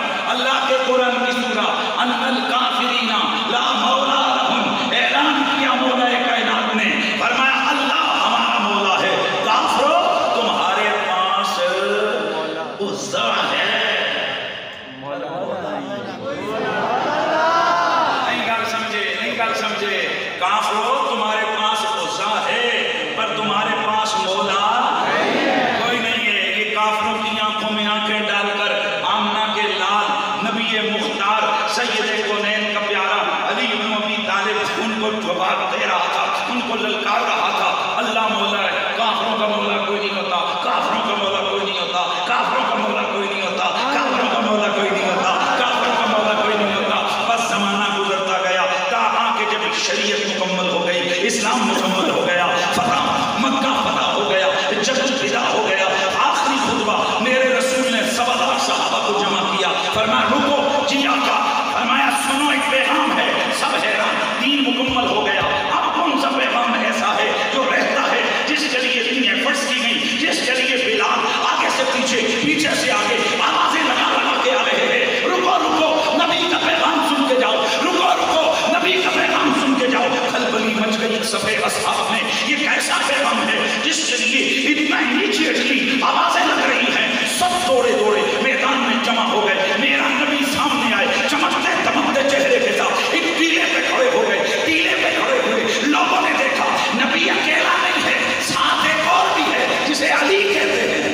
یہ مختار سید کونین کا پیارا علی بن ابی طالب ان کو جواب دے رہا تھا، ان کو للکار رہا تھا، اللہ مولا ہے، کافروں کا مولا کوئی نہیں ہوتا، کافروں کا مولا کوئی نہیں ہوتا، کافروں کا مولا کوئی نہیں ہوتا، کافروں کا مولا کوئی نہیں ہوتا، کافروں کا مولا کوئی نہیں ہوتا۔ بس زمانہ گزرتا گیا تا آ کے جب شریعت مکمل ہو گئی، اسلام مکمل ہو گیا، فتح مکہ فتح ہو گیا، جنگ فدا ہو گیا، آخری خطبہ میرے رسول نے 7,000 صحابہ کو جمع کیا، فرمایا رکو جی آقا، فرمایا سنو ایک پیغام ہے، سب حیران، دین مکمل ہو گیا، اب کون سا پیغام ایسا ہے جو رہتا ہے، جس کے لیے اتنی ایفرٹس کی گئی، جس کے لیے بلال آگے سے پیچھے، پیچھے سے آگے آوازیں لگا لگا کے آ رہے ہیں، رکو رکو نبی کا پیغام سن کے جاؤ، رکو رکو نبی کا پیغام سن کے جاؤ۔ کھلبلی مچ گئی صفے اصحاب میں، یہ کیسا پیغام ہے جس کے لیے اتنا امیڈیٹلی آوازیں لگ رہی ہیں، سب دوڑے دوڑے میدان میں جمع ہو گئے، میرا نبی سامنے آئے چمکتے دمکتے چہرے کے ساتھ، ایک ٹیلے پہ کھڑے ہو گئے، ٹیلے پہ کھڑے ہوئے، لوگوں نے دیکھا نبی اکیلا نہیں ہے، ساتھ ایک اور بھی ہے جسے علی کہتے ہیں۔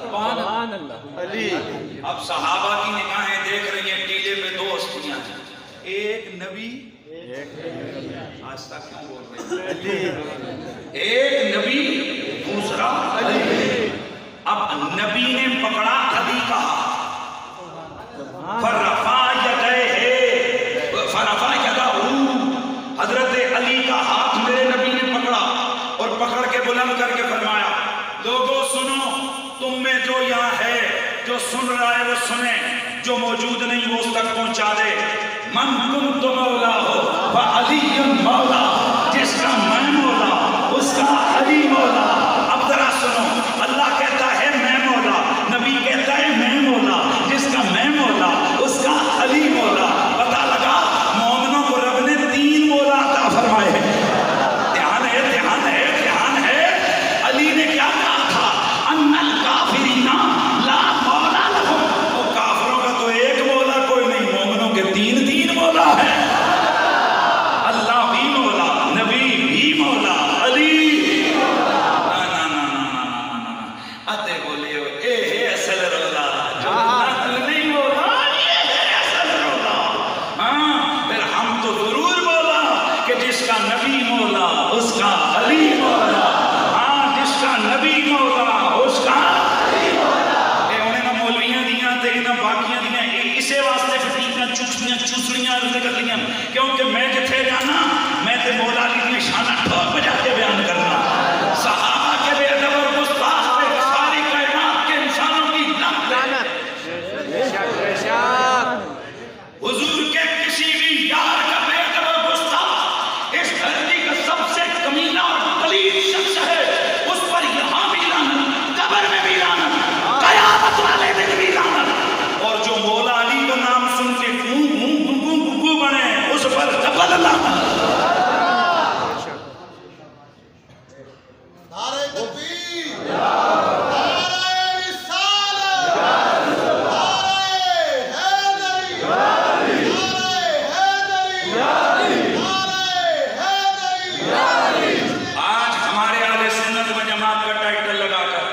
سبحان اللہ علی۔ اب صحابہ کی نگاہیں دیکھ رہی ہیں، ٹیلے پہ دو ہستیاں ہیں، ایک نبی، آہستہ کیوں بول رہے ہیں، ایک نبی دوسرا علی۔ اب نبی نے پکڑا علی کا فرفع یدہ، حضرت علی کا ہاتھ میرے نبی نے پکڑا اور پکڑ کے بلند کر کے فرمایا لوگوں سنو، تم میں جو یہاں ہے، جو سن رہا ہے وہ سنے، جو موجود نہیں وہ اس تک پہنچا دے۔ من کنت مولا ہو فعلی مولا، جس کا میں مولا اس کا علی مولا۔ اب ذرا سنو، اللہ کہتا ہے میں مولا، نبی کہتا ہے میں مولا، جس کا میں مولا اس کا علی مولا۔ پتہ لگا مومنوں کو رب نے 3 مولا عطا فرمائے ہیں۔ دھیان ہے دھیان ہے دھیان ہے، علی نے کیا کہا تھا، ان الکافرین لا مولا لہم، وہ کافروں کا تو ایک مولا کوئی نہیں، مومنوں کے 3 مولا ہے، اللہ بھی مولا، نبی بھی مولا، علی آتے بولے ہو اے ہے اصل رولا، جو نقل نہیں مولا یہ ہے اصل رولا۔ ہاں پھر ہم تو ضرور بولا کہ جس کا نبی مولا اس کا علی مولا، ہاں جس کا نبی مولا اس کا علی مولا۔ اے انہیں نہ مولویاں دیاں تے نہ باقیاں دیاں، اسے واسطے فتیقہ چوسڑیاں نکل لیاں، کیونکہ میں جتھے جانا میں تے مولا علی کی شانہ ٹھوک بجا کے بیان کرنا، صحابہ کے بے ادب اور گستاخ پہ ساری کائنات کے انسانوں کی لعنت۔ حضور کے کسی بھی یار کا بے ادب اور گستاخ اس دھرتی کا سب سے کمینہ اور پلید شخص ہے، اس پر یہاں بھی لعنت، قبر میں بھی لعنت، قیامت والے دن بھی لعنت، اور جو مولا علی کا نام سن کے گو بنے اس پر ڈبل لعنت۔ نعرہ تکبیر، نعرہ رسالت، نعرہ حیدری، نعرہ حیدری، نعرہ حیدری۔ آج ہمارے اہل سنت و جماعت کا ٹائٹل لگا کر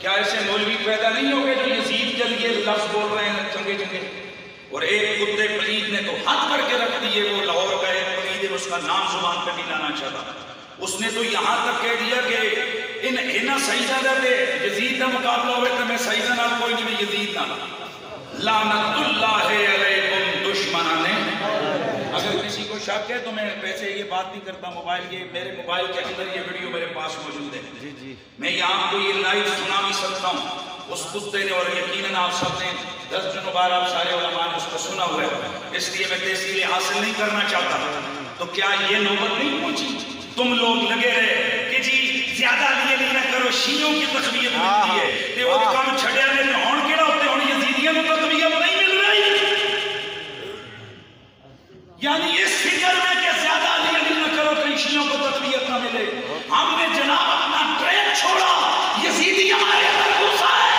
کیا ایسے مولوی پیدا نہیں ہو گئے جو یزید کے لیے لفظ بول رہے ہیں چنگے چنگے، اور ایک کتے پلید نے تو حد کر کے رکھ دیے، وہ لاہور کا ایک پلید ہے، اس کا نام زبان پہ نہیں لانا چاہتا، اس نے تو یہاں تک کہہ دیا کہ انہاں سیدہ دے یزید کا مقابلہ ہوئے تو میں سیدہ نال کوئی نہیں، میں یزید نال۔ لعنت اللہ علیکم دشمنانے۔ اگر کسی کو شک ہے تو میں ویسے یہ بات نہیں کرتا، موبائل یہ میرے موبائل کے اندر یہ ویڈیو میرے پاس موجود ہے، میں یہاں کو یہ لائیو سنا بھی سکتا ہوں۔ اس کتے نے، اور یقیناً آپ سب نے 10 دنوں بعد آپ سارے علماء نے اس کو سنا ہوا ہے، اس لیے میں تحصیل حاصل نہیں کرنا چاہتا۔ تو کیا یہ نوبت نہیں پہنچی، تم لوگ لگے رہے کہ جی زیادہ لیے نہ کرو، شیعوں کی تقویت ملتی ہے، کہ وہ کام چھڑے آنے میں ہون کیڑا ہوتے ہون یزیدیوں کو تقویت نہیں مل رہی، یعنی اس فکر میں کہ زیادہ لیے نہ کرو کہیں شیعوں کو تقویت نہ ملے، ہم نے جناب اپنا ٹریک چھوڑا، یزیدی ہمارے اندر گھسا ہے،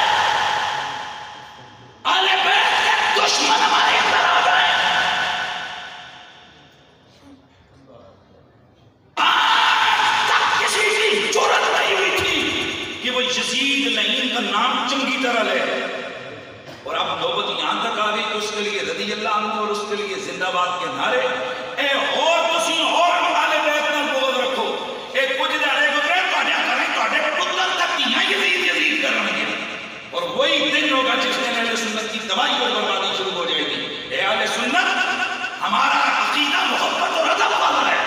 اہل بیت کے دشمن ہمارے اندر آ گئے، آج تک کسی کی جرات نہیں ہوئی تھی کہ وہ یزید نہیں نام چنگی طرح لے. اور اب نوبت یہاں تک آ گئی کہ اس کے لیے رضی اللہ عنہ اور اس کے لیے زندہ باد کے نعرے. اے اور تسی اور اہل بیت نال بغض رکھو. اے کچھ دہڑے کو کہ تہاڈے گھر تہاڈے پتر تک یہاں یزید کرنگے. اور وہی دن ہوگا جس دن اہل سنت کی تباہی اور بربادی شروع ہو جائے گی. اے اہل سنت، ہمارا عقیدہ محبت اور ادب والا ہے.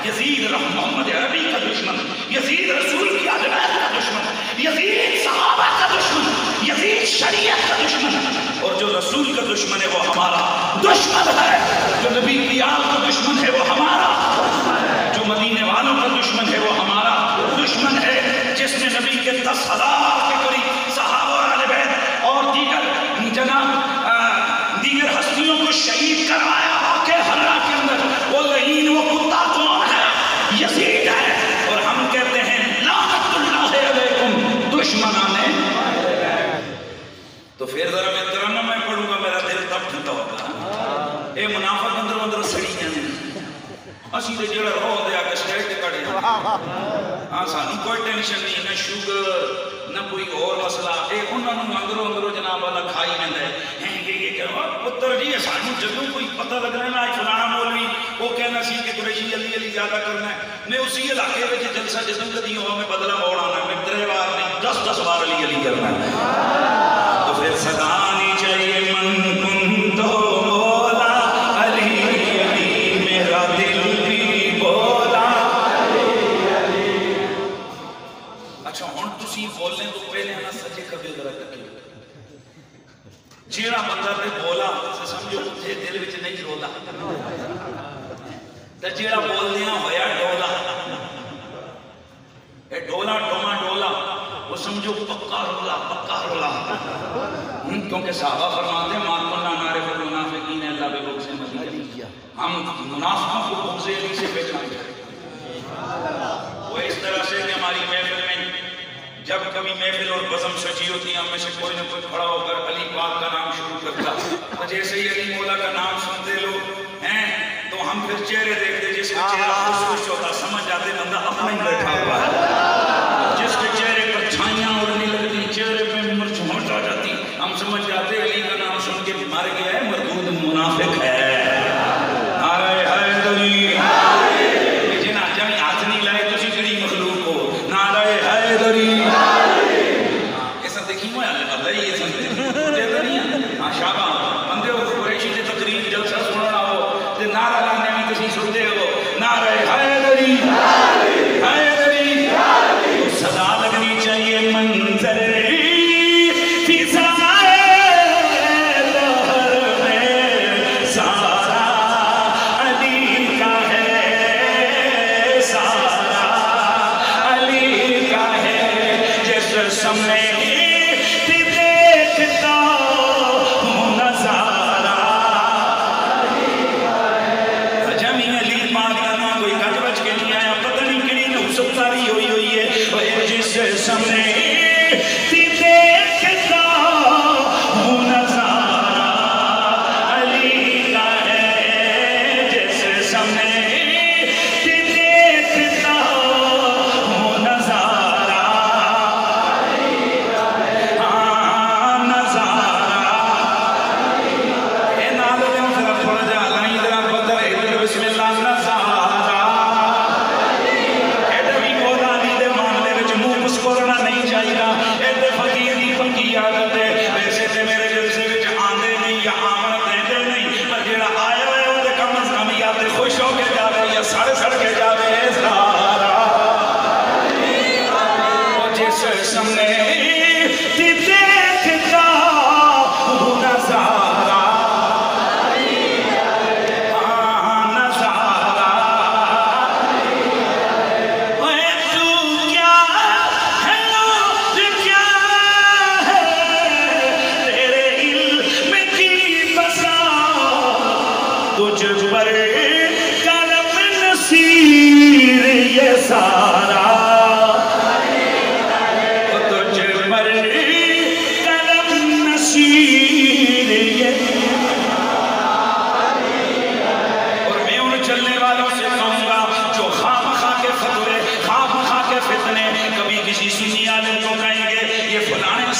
یزید محمد عربی کا دشمن، یزید رسول کی اہل بیت کا دشمن، یزید صحابہ کا دشمن، یزید شریعت کا دشمن. اور جو رسول کا دشمن ہے وہ ہمارا دشمن ہے. جو نبی کی آل کا دشمن ہے وہ ہمارا دشمن ہے. جو مدینے والوں کا دشمن ہے وہ ہمارا دشمن ہے. جس نے نبی کے 10,000 کے قریب صحابہ اور اہل بیت اور دیگر ہستیوں کو شہید کروایا واقع حرہ کے اندر، وہ لعین وہ کتا کون ہے؟ یزید ہے. اور ہم کہتے ہیں لعنت اللہ علیکم دشمنان. تو پھر ذرا میں ترنم میں پڑھوں گا، میرا دل تب ٹھنڈا ہوگا. اے منافق اندر اندر سڑی جانے اسی تے جڑا رو دے کے سٹیج تے کھڑے ہاں سانو کوئی ٹینشن نہیں، نہ شوگر نہ کوئی اور مسئلہ. اے انہاں نوں اندروں اندروں جناب اللہ کھائی ویندا ہے. یہ کہو پتر جی سانو جدوں کوئی پتہ لگنا نا فلانا مولوی وہ کہنا سی کہ قریشی علی علی زیادہ کرنا ہے. میں اسی علاقے وچ جلسہ جدوں کدی ہوا میں بدلہ موڑ آنا، میں 3 بار نہیں 10 بار علی علی کرنا ہے. تو پھر صدا نہیں چاہیے من کن تو مولا علی علی میرا دل بھی بولا علی علی. اچھا ہن تسی بولنے تو پہلے نا سجے کبھی ذرا تکیو. جیڑا بندہ تے بولا سمجھو تے دل وچ نہیں رولا، تے جیڑا بولدیاں ہویا ڈولا، اے ڈولا ڈوما ڈولا وہ سمجھو پکا رولا پکا رولا. کیونکہ صحابہ فرماتے ہیں مات اللہ نعرف المنافقین اللہ بے بغض مدینہ، ہم منافقوں کو بغض علی سے پہچانتے ہیں. وہ اس طرح سے کہ ہماری محفل میں جب کبھی محفل اور بزم سجی ہوتی ہے ہم میں سے کوئی نہ کوئی کھڑا ہو کر علی پاک کا نام شروع کرتا. تو جیسے ہی علی مولا کا نام سنتے لوگ ہیں تو ہم پھر چہرے دیکھتے، جس کا چہرہ خوش خوش ہوتا سمجھ جاتے بندہ اپنا ہی بیٹھا ہوا ہے. جس کے چہرے پر چھائیاں اڑنے لگتی، چہرے پہ مرچھموٹ آ جاتی، ہم سمجھ جاتے علی کا نام سن کے مر گیا ہے، مردود منافق ہے. نعرہ حیدری جنا جب ہاتھ نہیں لائے تو کڑی مخلوق ہو. نعرہ حیدری ایسا دیکھی میں اللہ یہ سن ہاں شابہ بندے ہو قریشی سے تقریب جلسہ سننا ہو تے نعرہ لانے میں تسی سنتے ہو نعرہ حیدری حیدری. تو صدا لگنی چاہیے منظر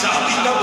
صحابی کا